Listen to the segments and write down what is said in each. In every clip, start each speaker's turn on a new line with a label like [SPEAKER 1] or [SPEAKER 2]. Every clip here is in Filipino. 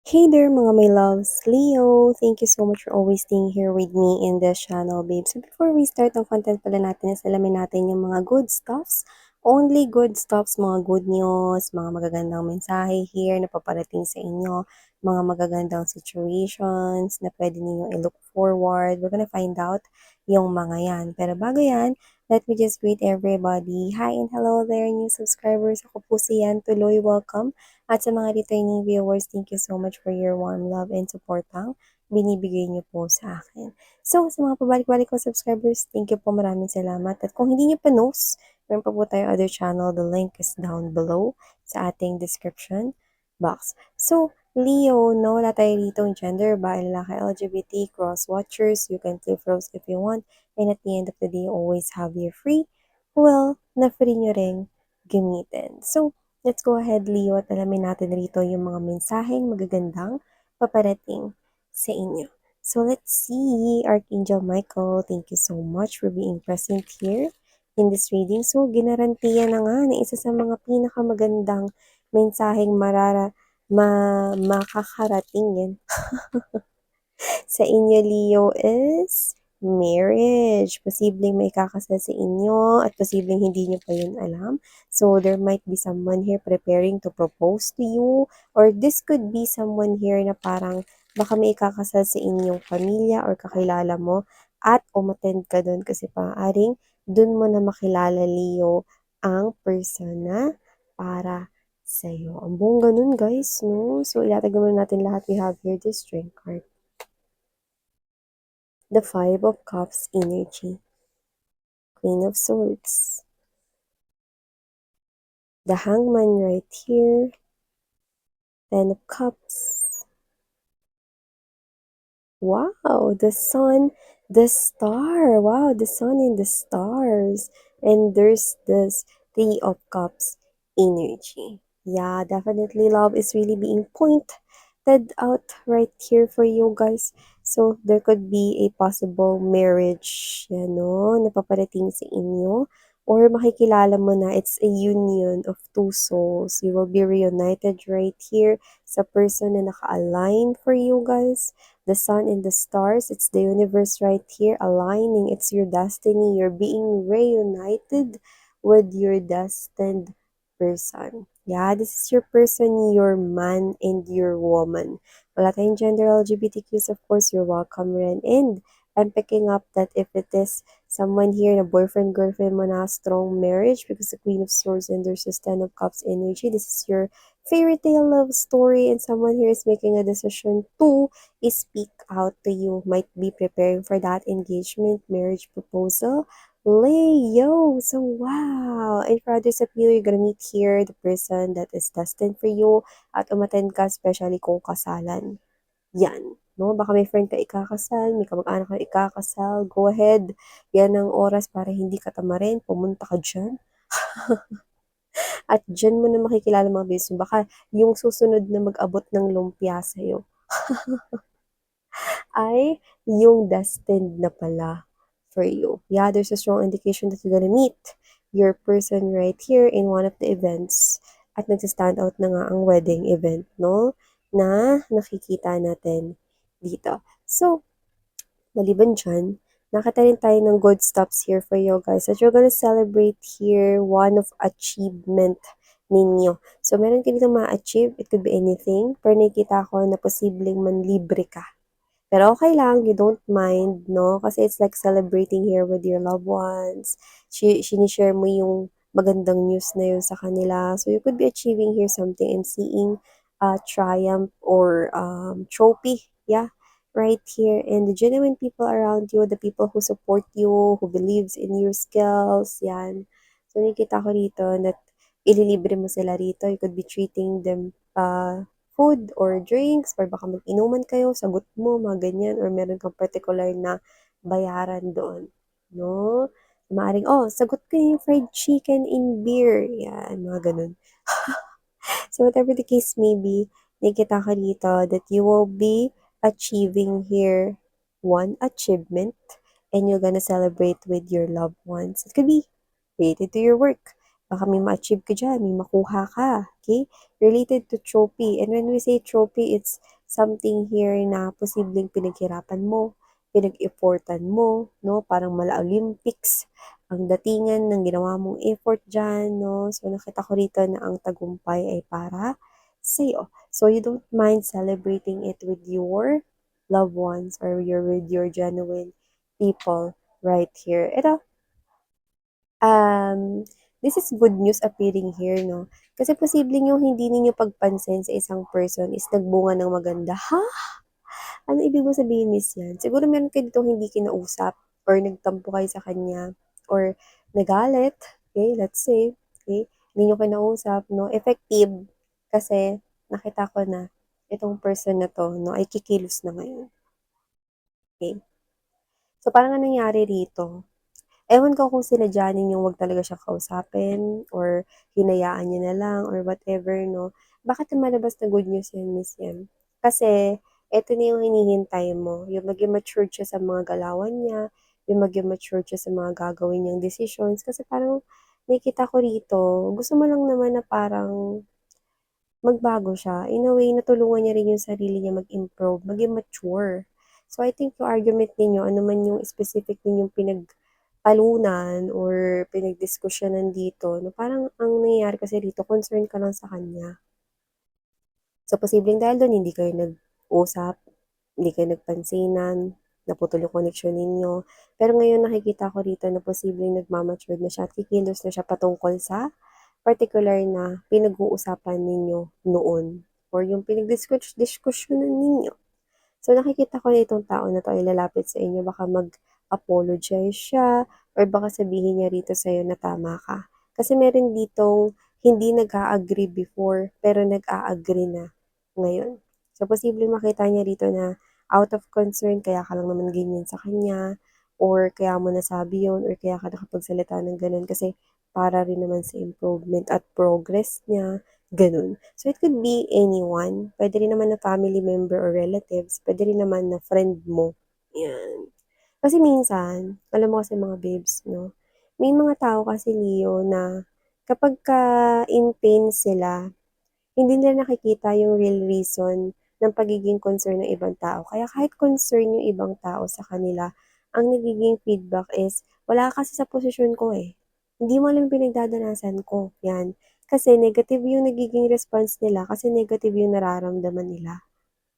[SPEAKER 1] Hey there mga my loves, Leo! Thank you so much for always staying here with me in this channel, babe. So before we start ang content pala natin, is alamin natin yung mga good stuffs. Only good stuffs, mga good news, mga magagandang mensahe here na paparating sa inyo, mga magagandang situations na pwede ninyong i-look forward. We're gonna find out yung mga yan. Pero bago yan, let me just greet everybody. Hi and hello there, new subscribers. Ako po si Yan Tuloy. Welcome. At sa mga returning viewers, thank you so much for your warm love and support binibigay niyo po sa akin. So, sa mga pabalik-balik ko subscribers, thank you po, maraming salamat. At kung hindi niyo pa knows, meron pa po tayo other channel. The link is down below sa ating description box. So, Leo, no, wala tayo dito gender, babae, lalaki, LGBT, cross-watchers. You can click rose if you want. And at the end of the day, always have your free. Well, na free nyo ring gamitin. So, let's go ahead, Leo, at alamin natin rito yung mga mensaheng magagandang paparating sa inyo. So let's see, Archangel Michael, thank you so much for being present here in this reading. So ginarantiya na nga na isa sa mga pinakamagandang mensaheng makakarating yan sa inyo, Leo, is marriage. Posibleng may kakasal sa inyo at posibleng hindi nyo pa yun alam. So, there might be someone here preparing to propose to you, or this could be someone here na parang baka may kakasal sa inyong pamilya or kakilala mo at umattend ka doon kasi paaaring doon mo na makilala, Leo, ang person na para sa'yo. Ang buong ganun, guys, no? So, ilatag naman natin lahat. We have here the strength card. The Five of Cups energy, Queen of Swords, the Hangman right here, Ten of Cups. Wow, the Sun, the Star. Wow, the Sun and the stars. And there's this Three of Cups energy. Yeah, definitely love is really being pointed out right here for you guys. So, there could be a possible marriage, na paparating sa inyo. Or makikilala mo na it's a union of two souls. You will be reunited right here sa person na naka-align for you guys. The sun and the stars, it's the universe right here aligning. It's your destiny. You're being reunited with your destined person. Yeah, this is your person, your man and your woman. Wala tayong gender LGBTQs, of course, you're welcome rin. And I'm picking up that if it is someone here na boyfriend, girlfriend mo na strong marriage, because the Queen of Swords and there's this Ten of Cups energy, this is your fairy tale love story and someone here is making a decision to speak out to you, might be preparing for that engagement, marriage proposal. Leo, so wow! And for others of you, you're gonna meet here the person that is destined for you at umattend ka, especially kung kasalan. Yan. No? Baka may friend ka ikakasal, may kamag-anak ka ikakasal, go ahead. Yan ang oras para hindi ka tamarin, pumunta ka dyan. At dyan mo na makikilala mga business. Baka yung susunod na mag-abot ng lumpia sa'yo ay yung destined na pala for you. Yeah, there's a strong indication that you're gonna meet your person right here in one of the events. At nagsistand out na nga ang wedding event, no? Na nakikita natin dito. So, maliban dyan, nakita rin tayo ng good stops here for you guys. That you're gonna celebrate here one of achievement ninyo. So, meron ka dito ma-achieve. It could be anything. Pero nakikita ko na posibleng manlibre ka. Pero okay lang, you don't mind, no? Kasi it's like celebrating here with your loved ones. Sinishare mo yung magandang news na yun sa kanila. So you could be achieving here something and seeing triumph or trophy, yeah, right here. And the genuine people around you, the people who support you, who believes in your skills, yan. So nakikita ko rito that ililibre mo sila rito. You could be treating them food or drinks, or baka mag-inuman kayo, sagot mo, mga ganyan, or meron kang particular na bayaran doon, no? Maaring, oh, sagot ko yung fried chicken in beer. Yan, mga ganun. So whatever the case may be, nakikita ka dito that you will be achieving here one achievement and you're gonna celebrate with your loved ones. It could be related to your work. Baka may ma-achieve ka dyan, may makuha ka, okay? Related to trophy. And when we say trophy, it's something here na posibleng pinaghirapan mo, pinag-effortan mo, no? Parang mala Olympics ang datingan ng ginawa mong effort dyan, no? So, nakita ko rito na ang tagumpay ay para sa'yo. So, you don't mind celebrating it with your loved ones or with your genuine people right here. This is good news appearing here, no? Kasi posibleng yung hindi ninyo pagpansin sa isang person is nagbunga ng maganda. Ha? Ano ibig mo sabihin, Miss yan? Siguro meron kayo dito hindi kinausap or nagtampo kayo sa kanya or nagalit, okay, let's say, okay, hindi nyo kinausap, no? Effective kasi nakita ko na itong person na to, no, ay kikilos na ngayon. Okay? So, parang anong nangyari rito? Ewan ko kung sinadya ninyong wag talaga siya kausapin or hinayaan niyo na lang or whatever, no? Bakit lumalabas na good news yan, Miss Yam? Kasi, eto na yung hinihintay mo. Yung maging matured siya sa mga galawan niya, yung maging matured siya sa mga gagawin niyang decisions. Kasi parang, nakita ko rito, gusto mo lang naman na parang magbago siya. In a way, natulungan niya rin yung sarili niya mag-improve, maging mature. So, I think yung argument ninyo, ano man yung specific ninyong pinagtalunan or pinagdiskusyonan dito, no, parang ang nangyayari kasi dito, concern ka lang sa kanya. So, posibleng dahil doon, hindi kayo nag-usap, hindi kayo nagpansinan, naputol yung connection ninyo. Pero ngayon, nakikita ko rito na posibleng nagmamature na siya at kikilos na siya patungkol sa particular na pinag-uusapan ninyo noon or yung pinag-diskusyonan ninyo. So, nakikita ko na itong tao na to ay lalapit sa inyo. Baka mag-apologize siya or baka sabihin niya rito sa'yo na tama ka. Kasi meron ditong hindi nag-a-agree before pero nag-a-agree na ngayon. So, posibleng makita niya rito na out of concern, kaya ka lang naman ganyan sa kanya or kaya mo nasabi yun or kaya ka nakapagsalita ng ganun kasi para rin naman sa improvement at progress niya. Ganun. So, it could be anyone. Pwede rin naman na family member or relatives. Pwede rin naman na friend mo. Yan. Kasi minsan, alam mo kasi mga babes, no? May mga tao kasi, Leo, na kapag ka in pain sila, hindi nila nakikita yung real reason ng pagiging concern ng ibang tao. Kaya kahit concern yung ibang tao sa kanila, ang nagiging feedback is, wala ka kasi sa posisyon ko eh. Hindi mo alam pinagdadanasan ko. Yan. Kasi negative yung nagiging response nila kasi negative yung nararamdaman nila.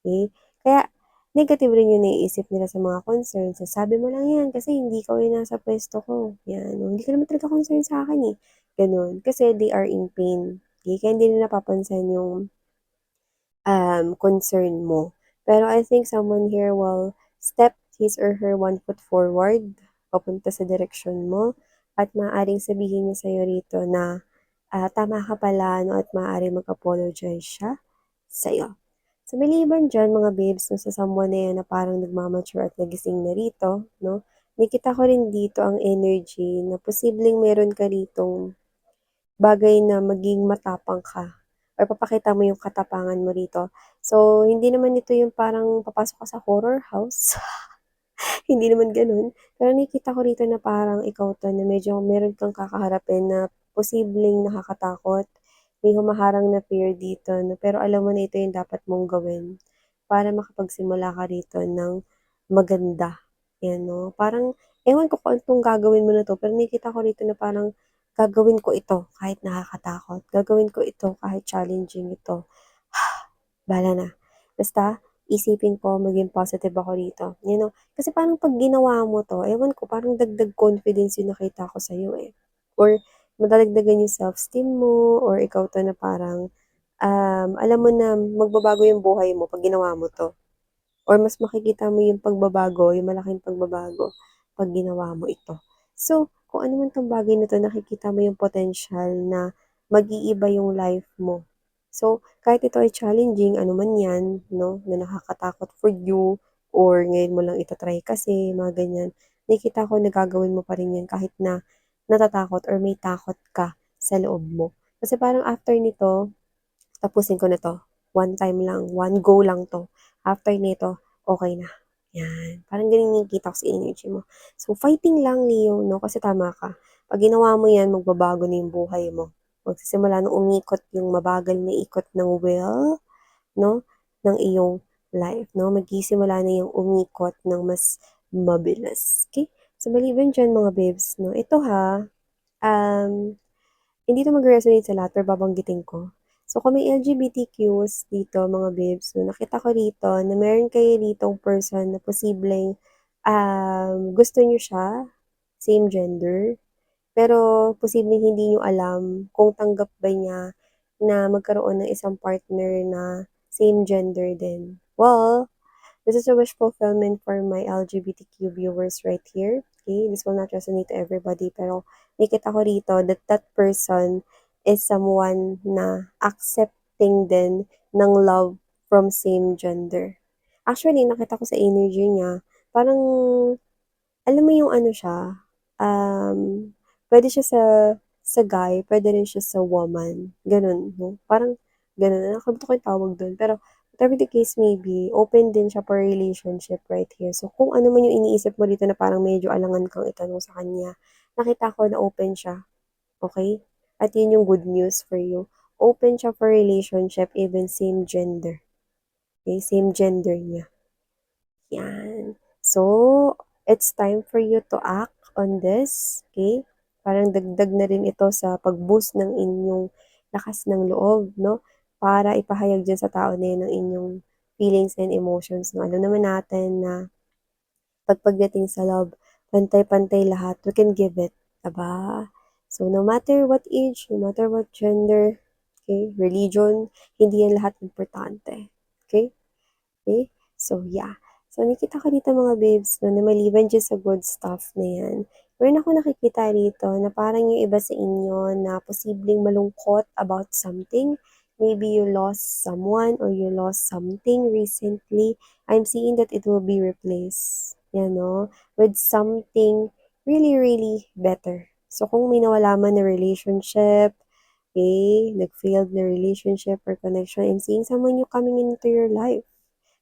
[SPEAKER 1] Okay? Kaya negative rin yung naiisip nila sa mga concerns. Sabi mo lang yan kasi hindi ka yung nasa pwesto ko. Yan. Hindi ka naman talaga concern sa akin eh. Ganun. Kasi they are in pain. Okay? Kaya hindi nila napapansin yung concern mo. Pero I think someone here will step his or her one foot forward, papunta sa direksyon mo, at maaaring sabihin niya sa'yo rito na tama ka pala, no, at maaaring mag-apologize siya sa'yo. So, maliban dyan, mga babes, no, sa someone na yan na parang nagmamature at nagising na rito, no, nakita ko rin dito ang energy na posibleng meron ka ritong bagay na maging matapang ka or papakita mo yung katapangan mo rito. So, hindi naman ito yung parang papasok ka sa horror house. Hindi naman gano'n. Pero nakikita ko rito na parang ikaw 'to na medyo meron kang kakaharapin na posibleng nakakatakot. May humaharang na fear dito 'no, pero alam mo na ito yung dapat mong gawin para makapagsimula ka rito ng maganda, 'yan 'no. Parang ewan ko kung anong gagawin mo na 'to, pero nakikita ko rito na parang gagawin ko ito kahit nakakatakot, gagawin ko ito kahit challenging ito. Bahala na. Basta isipin ko maging positive ako rito, you know. Kasi parang 'pag ginawa mo 'to, ewan ko parang dagdag confidence yung nakita ko sa'yo, eh. Or madadagdagan yung self-esteem mo or ikaw 'to na parang, alam mo na magbabago yung buhay mo 'pag ginawa mo 'to. Or mas makikita mo yung pagbabago, yung malaking pagbabago 'pag ginawa mo ito. So, kung ano man 'tong bagay na 'to, nakikita mo yung potential na mag-iiba yung life mo. So, kahit ito ay challenging, ano man 'yan 'no, na nakakatakot for you or ngayon mo lang ita-try kasi, mga ganyan, nakikita ko na gagawin mo pa rin 'yan kahit na natatakot or may takot ka sa loob mo. Kasi parang after nito, tapusin ko na 'to, one time lang, one go lang 'to. After nito, okey na, 'yan. Parang gano'n yung kita ko sa energy mo. So, fighting lang, Leo 'no, kasi tama ka. 'Pag ginawa mo 'yan, magbabago na yung buhay mo. Magsisimula ng umikot yung mabagal na ikot ng wheel 'no, ng iyong life, no? Magsisimula na yung umikot ng mas mabilis. Okay? So, maliban dyan mga babes, no? Ito ha, hindi 'to mag-resonate sa lahat pero babanggitin ko. So, kung may LGBTQs dito mga babes 'no, nakita ko rito na meron kayo ditong person na posibleng, gusto niyo siya, same gender, pero posibleng hindi niyo alam kung tanggap ba niya na magkaroon ng isang partner na same gender din. Well, this is a wish fulfillment for my LGBTQ viewers right here. Okay, this will not resonate to everybody, pero nakita ko rito that that person is someone na accepting din ng love from same gender. Actually, nakita ko sa energy niya, parang alam mo yung ano siya, puwede siya sa guy, puwede rin siya sa woman, gano'n 'no? Parang gano'n, nakalimutan ko yung tawag dun, pero whatever the case may be, open din siya for relationship right here. So, kung ano man yung iniisip mo dito na parang medyo alangan kang itanong sa kanya, nakita ko na open siya, okey? At yun yung good news for you. Open siya for relationship, even same gender, okey? Same gender niya. Yan. So, it's time for you to act on this, okay? Parang dagdag na rin ito sa pag-boost ng inyong lakas ng loob, no? Para ipahayag dyan sa tao na yun ang inyong feelings and emotions, no? Alam naman natin na pagdating sa love, pantay-pantay lahat, we can give it, diba? So, no matter what age, no matter what gender, okay, religion, hindi yan lahat importante, okay? Okay? So, yeah. So, nakita ko dito mga babes, no, na maliban dyan sa good stuff na yan, meron ako nakikita rito na parang yung iba sa inyo na posibleng malungkot about something. Maybe you lost someone or you lost something recently. I'm seeing that it will be replaced, with something really, really better. So, kung may nawala man na relationship, okay, nag-failed na relationship or connection, I'm seeing someone new coming into your life.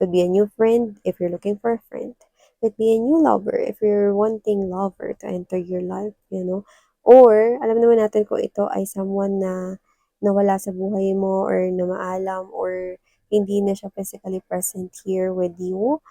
[SPEAKER 1] Could be a new friend if you're looking for a friend. Could be a new lover if you're wanting lover to enter your life. Or, alam naman natin kung ito ay someone na nawala sa buhay mo or na maalam or hindi na siya physically present here with you.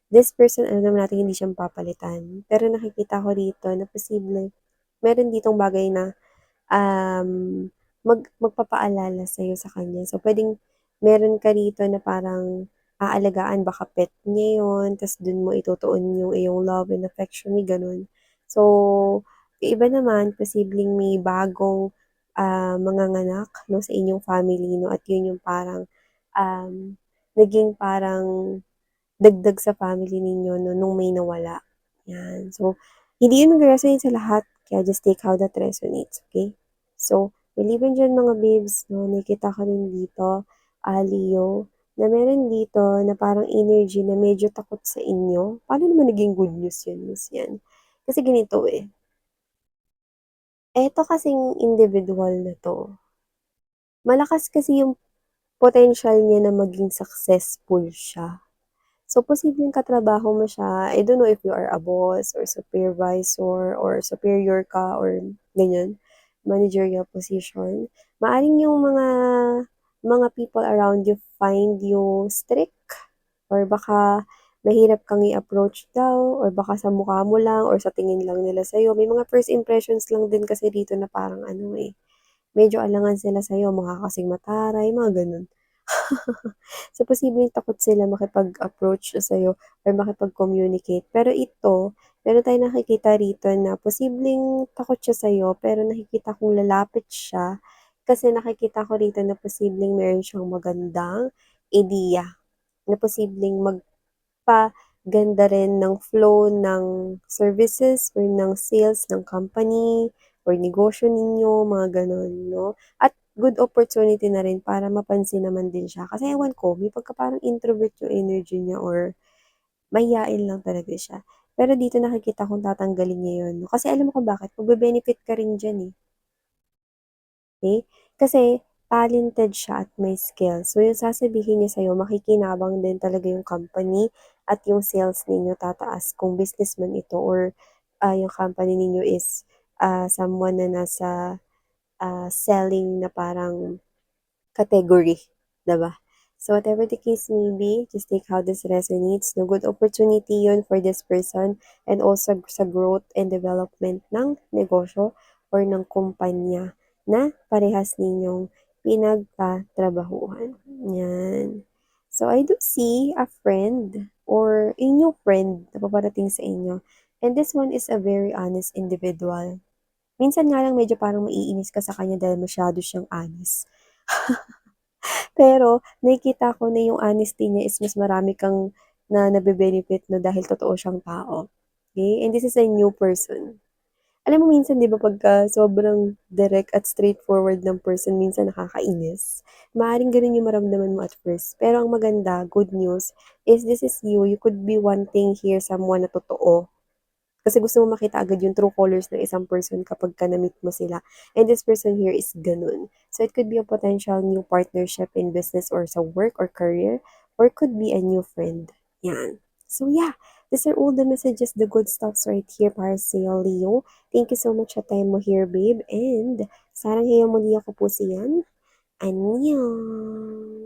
[SPEAKER 1] This person, alam naman natin hindi siya papalitan. Pero nakikita ko dito na posible, meron ditong bagay na magpapaalala sa'yo sa kanya. So, puwedeng meron ka rito na parang aalagaan, baka pet niya yun, ta's dun mo itutuon yung iyong love and affection, may gano'n. So, yung iba naman, posibleng may bagong, manganganak 'no, sa inyong family 'no, at yun yung parang, naging parang dagdag sa family ninyo 'no, nung may nawala, 'yan. So, hindi yun mag-re-resonate sa lahat, kaya just take how that resonates, okay? So, maliban diyan mga babes 'no, nakikita ko rin dito, Leo, na meron dito na parang energy na medyo takot sa inyo. Paano naman naging good news yun, Miss 'yan? Kasi ganito, eto kasing individual na 'to, malakas kasi yung potential niya na maging successful siya. So, posibleng katrabaho mo siya. I don't know if you are a boss or supervisor or superior ka or ganyan, managerial position. Maaring yung mga people around you find you strict or baka mahirap kang i-approach daw or baka sa mukha mo lang or sa tingin lang nila sa'yo. May mga first impressions lang din kasi dito na parang medyo alangan sila sa'yo, mukha kasing mataray, mga gano'n. So, posibleng takot sila makipag-approach sa'yo or makipag-communicate. Pero ito, meron tayong nakikita rito na posibleng takot siya sa'yo, pero nakikita kong lalapit siya kasi nakikita ko rito na posibleng meron siyang magandang ideya na posibleng magpaganda rin ng flow ng services or ng sales ng company or negosyo ninyo, mga gano'n, 'no? At good opportunity na rin para mapansin naman din siya. Kasi ewan ko, may pagka parang introvert yung energy niya or mahiyain lang talaga siya. Pero dito nakikita kong tatanggalin niya yun, 'no? Kasi alam mo kung bakit, magbe-benefit ka rin diyan, okey? Kasi talented siya at may skills. So, yung sasabihin niya sa'yo makikinabang din talaga yung company at yung sales ninyo tataas kung business man ito or, yung company ninyo is, someone na nasa, selling na parang category, 'di ba? So whatever the case may be, just take how this resonates. No, good opportunity yun for this person and also sa growth and development ng negosyo or ng kumpanya na parehas ninyong pinagtatrabahuhan. Yan. So I do see a friend or a new friend na paparating sa inyo. And this one is a very honest individual. Minsan nga lang medyo parang maiinis ka sa kanya dahil masyado siyang honest. Pero nakikita ko na yung honesty niya is mas marami kang na nabe-benefit no dahil totoo siyang tao. Okay? And this is a new person. Alam mo minsan 'di ba pagka sobrang direct at straightforward ng person minsan nakakainis. Maaaring gano'n yung maramdaman mo at first. Pero ang maganda, good news, is this is you. You could be wanting here someone na totoo. Kasi gusto mo makita agad yung true colors ng isang person kapag ka na-meet mo sila. And this person here is ganun. So it could be a potential new partnership in business or sa work or career, or it could be a new friend. Yan. So yeah, these are all the messages, the good stuffs right here para sa iyo, Leo. Thank you so much sa time mo here, babe. And sarang ngayon muli ako po siyan. Annyeong!